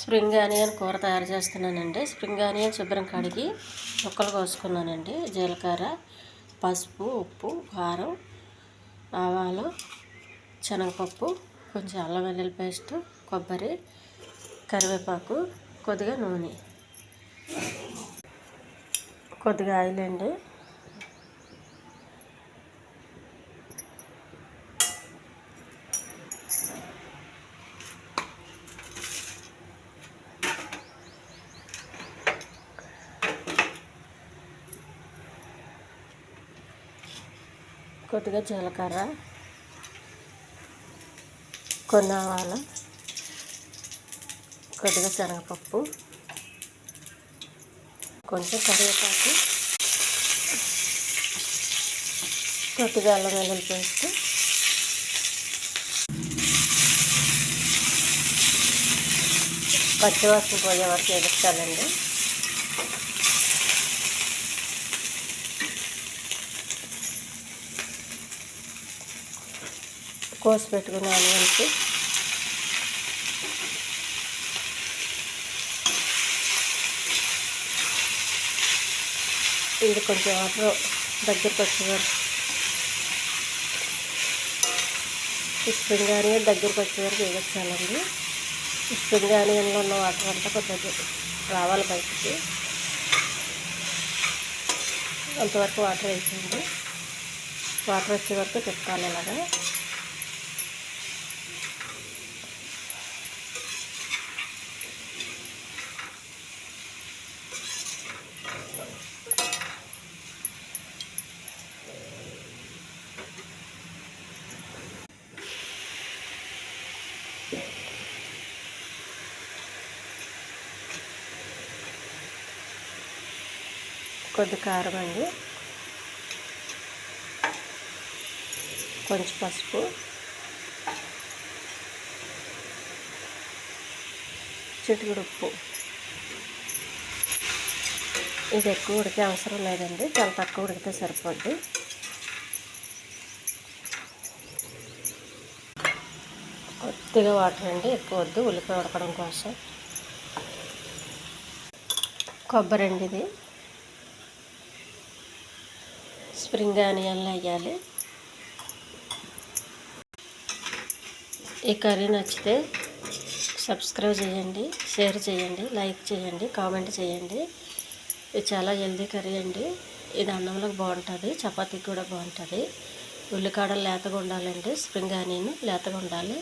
Spring onion కూర తయారు చేస్తున్నానండి. స్ప్రింగ్ ఆనియన్ శుభ్రం కడిగి ముక్కలు కోసుకున్నానండి. జీలకర్ర, పసుపు, ఉప్పు, కారం, ఆవాలు, శనగపప్పు, కొంచెం అల్లం వెల్లుల్లి పేస్ట్, కొబ్బరి, కరివేపాకు, కొద్దిగా నూనె, కొద్దిగా ఆయిల్ అండి. కొద్దిగా జీలకర్ర, కొన్ని ఆవాలు, కొద్దిగా శనగపప్పు, కొంచెం కరివేపాకు, కొద్దిగా అల్లం వెల్లుల్లి పేస్ట్, పచ్చివాసన పోయే వరకు వేయించాలండి. కోసి పెట్టుకున్న ఆనియన్స్, ఇది కొంచెం వాటర్ దగ్గరికి వచ్చేవారు స్ప్రింగ్ ఆనియన్ దగ్గరికి వచ్చేవరకు వేయించాలండి. స్ప్రింగ్ ఆనియన్లో ఉన్న వాటర్ అంతా కొద్దిగా రావాలి బయటికి, అంతవరకు వాటర్ వేసింది. వాటర్ వచ్చే వరకు తిప్పాలి అలాగా. కొద్ది కారం అండి, కొంచెం పసుపు, చిటికెడు ఉప్పు. ఇది ఎక్కువ ఉడికే అవసరం లేదండి, చాలా తక్కువ ఉడికితే సరిపోద్ది. కొద్దిగా వాటర్ అండి, ఎక్కువ వద్దు, ఉల్లిపాయ ఉడకడం కోసం. కొబ్బరి అండి, ఇది స్ప్రింగ్ ఆనియన్లు వేయాలి. ఈ కర్రీ నచ్చితే సబ్స్క్రైబ్ చేయండి, షేర్ చేయండి, లైక్ చేయండి, కామెంట్ చేయండి. ఇది చాలా హెల్దీ కర్రీ అండి. ఇది అన్నంలోకి బాగుంటుంది, చపాతీకి కూడా బాగుంటుంది. ఉల్లికాడలు లేతగా ఉండాలండి, స్ప్రింగ్ ఆనియన్ లేతగా ఉండాలి.